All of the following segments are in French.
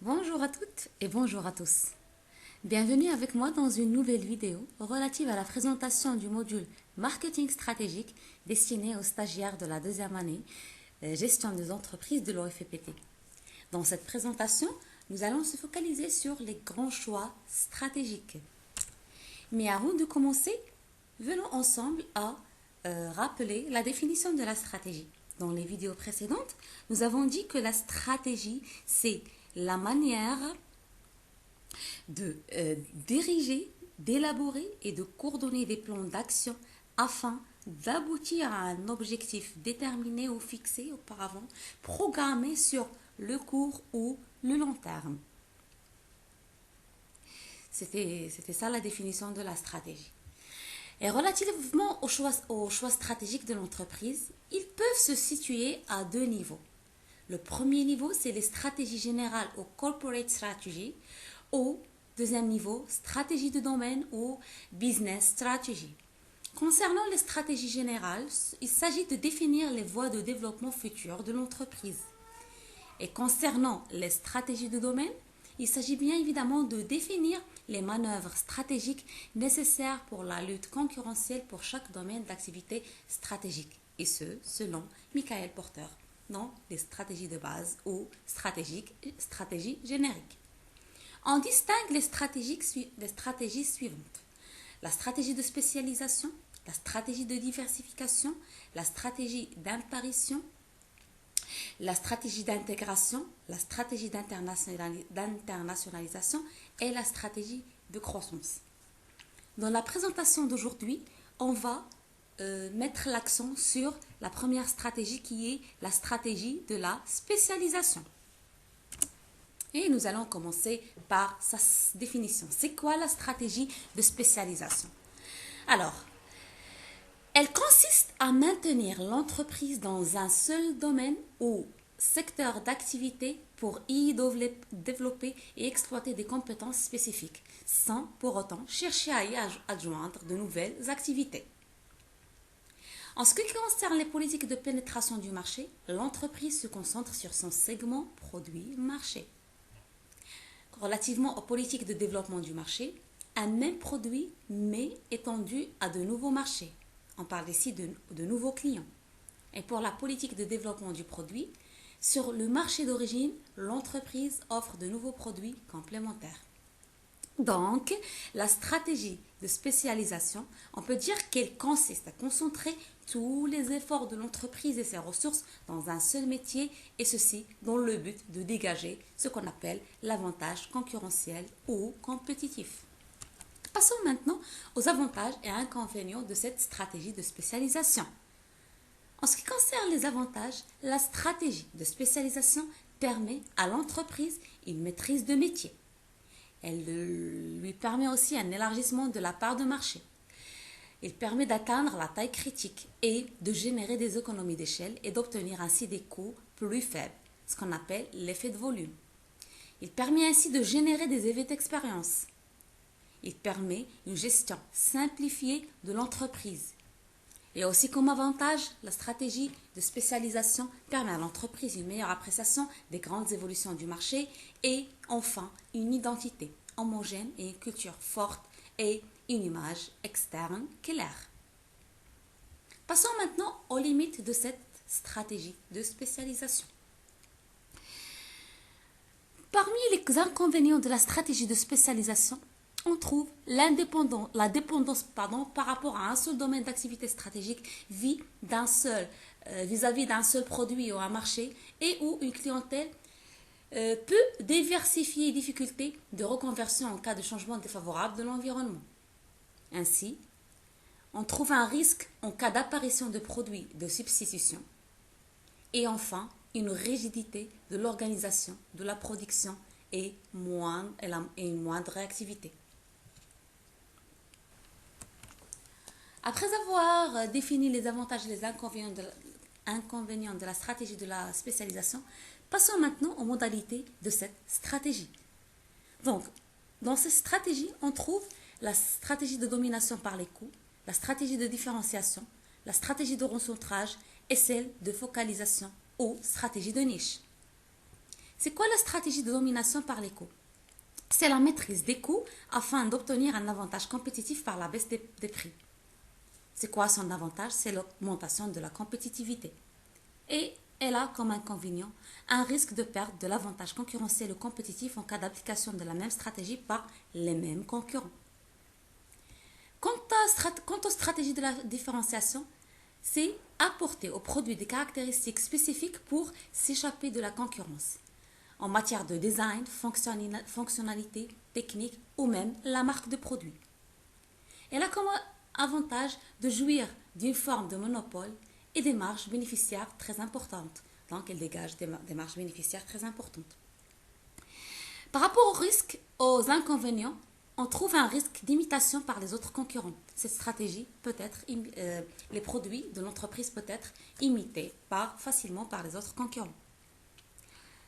Bonjour à toutes et bonjour à tous. Bienvenue avec moi dans une nouvelle vidéo relative à la présentation du module Marketing stratégique destiné aux stagiaires de la deuxième année Gestion des entreprises de l'OFPT. Dans cette présentation, nous allons se focaliser sur les grands choix stratégiques. Mais avant de commencer, venons ensemble à rappeler la définition de la stratégie. Dans les vidéos précédentes, nous avons dit que la stratégie, c'est la manière de diriger, d'élaborer et de coordonner des plans d'action afin d'aboutir à un objectif déterminé ou fixé auparavant, programmé sur le court ou le long terme. C'était ça la définition de la stratégie. Et relativement aux choix stratégiques de l'entreprise, ils peuvent se situer à deux niveaux. Le premier niveau, c'est les stratégies générales ou corporate strategy. Au deuxième niveau, stratégie de domaine ou business strategy. Concernant les stratégies générales, il s'agit de définir les voies de développement futur de l'entreprise. Et concernant les stratégies de domaine, il s'agit bien évidemment de définir les manœuvres stratégiques nécessaires pour la lutte concurrentielle pour chaque domaine d'activité stratégique, et ce, selon Michael Porter, dans les stratégies de base ou stratégies génériques. On distingue les stratégies suivantes. La stratégie de spécialisation, la stratégie de diversification, la stratégie d'apparition, la stratégie d'intégration, la stratégie d'internationalisation et la stratégie de croissance. Dans la présentation d'aujourd'hui, on va mettre l'accent sur la première stratégie qui est la stratégie de la spécialisation. Et nous allons commencer par sa définition. C'est quoi la stratégie de spécialisation? Alors, elle consiste à maintenir l'entreprise dans un seul domaine ou secteur d'activité pour y développer et exploiter des compétences spécifiques, sans pour autant chercher à y adjoindre de nouvelles activités. En ce qui concerne les politiques de pénétration du marché, l'entreprise se concentre sur son segment produit-marché. Relativement aux politiques de développement du marché, un même produit mais étendu à de nouveaux marchés. On parle ici de nouveaux clients. Et pour la politique de développement du produit, sur le marché d'origine, l'entreprise offre de nouveaux produits complémentaires. Donc, la stratégie de spécialisation, on peut dire qu'elle consiste à concentrer tous les efforts de l'entreprise et ses ressources dans un seul métier, et ceci dans le but de dégager ce qu'on appelle l'avantage concurrentiel ou compétitif. Passons maintenant aux avantages et inconvénients de cette stratégie de spécialisation. En ce qui concerne les avantages, la stratégie de spécialisation permet à l'entreprise une maîtrise de métier. Elle lui permet aussi un élargissement de la part de marché. Il permet d'atteindre la taille critique et de générer des économies d'échelle et d'obtenir ainsi des coûts plus faibles, ce qu'on appelle l'effet de volume. Il permet ainsi de générer des effets d'expérience. Il permet une gestion simplifiée de l'entreprise. Et aussi comme avantage, la stratégie de spécialisation permet à l'entreprise une meilleure appréciation des grandes évolutions du marché et enfin une identité homogène et une culture forte et une image externe claire. Passons maintenant aux limites de cette stratégie de spécialisation. Parmi les inconvénients de la stratégie de spécialisation, on trouve la dépendance par rapport à un seul domaine d'activité stratégique vis-à-vis d'un seul produit ou un marché et où une clientèle peut diversifier les difficultés de reconversion en cas de changement défavorable de l'environnement. Ainsi, on trouve un risque en cas d'apparition de produits de substitution et enfin une rigidité de l'organisation de la production et une moindre réactivité. Après avoir défini les avantages et les inconvénients de la stratégie de la spécialisation, passons maintenant aux modalités de cette stratégie. Donc, dans cette stratégie, on trouve la stratégie de domination par les coûts, la stratégie de différenciation, la stratégie de recentrage et celle de focalisation ou stratégie de niche. C'est quoi la stratégie de domination par les coûts? C'est la maîtrise des coûts afin d'obtenir un avantage compétitif par la baisse des prix. C'est quoi son avantage? C'est l'augmentation de la compétitivité. Et elle a comme inconvénient un risque de perte de l'avantage concurrentiel ou compétitif en cas d'application de la même stratégie par les mêmes concurrents. Quant aux stratégies de la différenciation, c'est apporter aux produits des caractéristiques spécifiques pour s'échapper de la concurrence en matière de design, fonctionnalité, technique ou même la marque de produit. Elle a comme avantage de jouir d'une forme de monopole et des marges bénéficiaires très importantes. Donc, elle dégage des marges bénéficiaires très importantes. Par rapport aux risques, aux inconvénients, on trouve un risque d'imitation par les autres concurrents. Cette stratégie peut être, les produits de l'entreprise peuvent être imités facilement par les autres concurrents.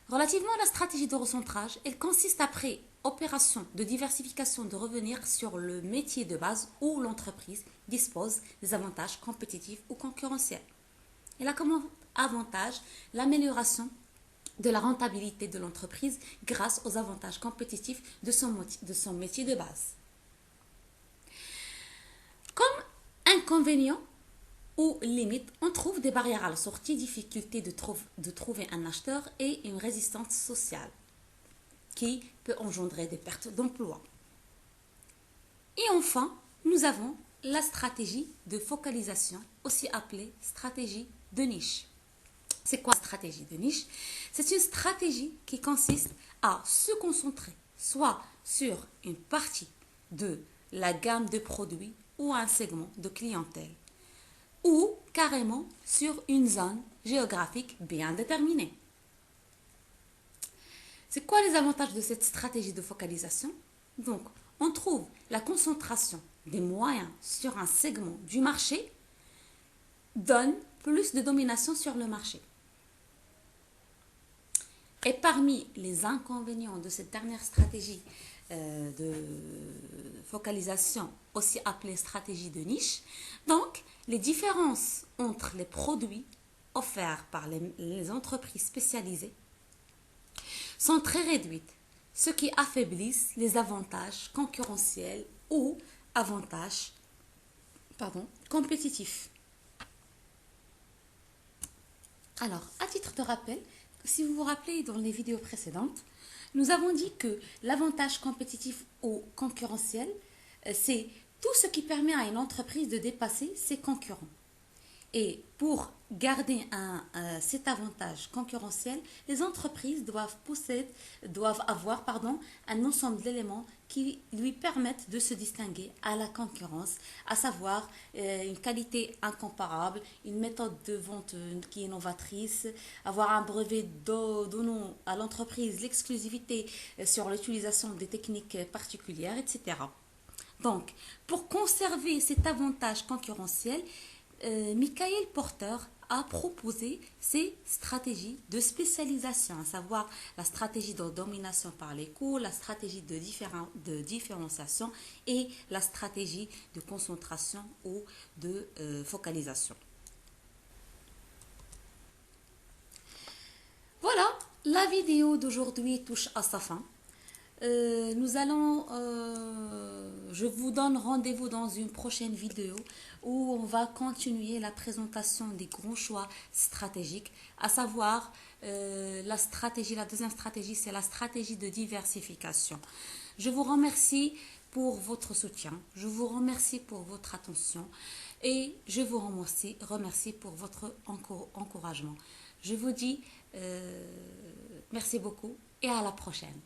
Relativement à la stratégie de recentrage, elle consiste après opération de diversification de revenir sur le métier de base où l'entreprise dispose des avantages compétitifs ou concurrentiels. Elle a comme avantage l'amélioration de la rentabilité de l'entreprise grâce aux avantages compétitifs de son métier de base. Comme inconvénient ou limite, on trouve des barrières à la sortie, difficulté de trouver un acheteur et une résistance sociale qui peut engendrer des pertes d'emploi. Et enfin, nous avons la stratégie de focalisation, aussi appelée stratégie de niche. C'est quoi la stratégie de niche? C'est une stratégie qui consiste à se concentrer soit sur une partie de la gamme de produits ou un segment de clientèle ou carrément sur une zone géographique bien déterminée. C'est quoi les avantages de cette stratégie de focalisation? Donc, on trouve la concentration des moyens sur un segment du marché donne plus de domination sur le marché. Et parmi les inconvénients de cette dernière stratégie de focalisation, aussi appelée stratégie de niche, donc les différences entre les produits offerts par les entreprises spécialisées sont très réduites, ce qui affaiblit les avantages concurrentiels ou avantages compétitifs. Alors, à titre de rappel, si vous vous rappelez dans les vidéos précédentes, nous avons dit que l'avantage compétitif ou concurrentiel, c'est tout ce qui permet à une entreprise de dépasser ses concurrents. Et pour garder cet avantage concurrentiel, les entreprises doivent avoir un ensemble d'éléments qui lui permettent de se distinguer à la concurrence, à savoir une qualité incomparable, une méthode de vente qui est novatrice, avoir un brevet donnant à l'entreprise l'exclusivité sur l'utilisation des techniques particulières, etc. Donc, pour conserver cet avantage concurrentiel, Michael Porter a proposé ces stratégies de spécialisation, à savoir la stratégie de domination par les coûts, la stratégie de différenciation et la stratégie de concentration ou de focalisation. Voilà, la vidéo d'aujourd'hui touche à sa fin. Je vous donne rendez-vous dans une prochaine vidéo où on va continuer la présentation des grands choix stratégiques, à savoir la deuxième stratégie, c'est la stratégie de diversification. Je vous remercie pour votre soutien, je vous remercie pour votre attention et je vous remercie pour votre encouragement. Je vous dis merci beaucoup et à la prochaine.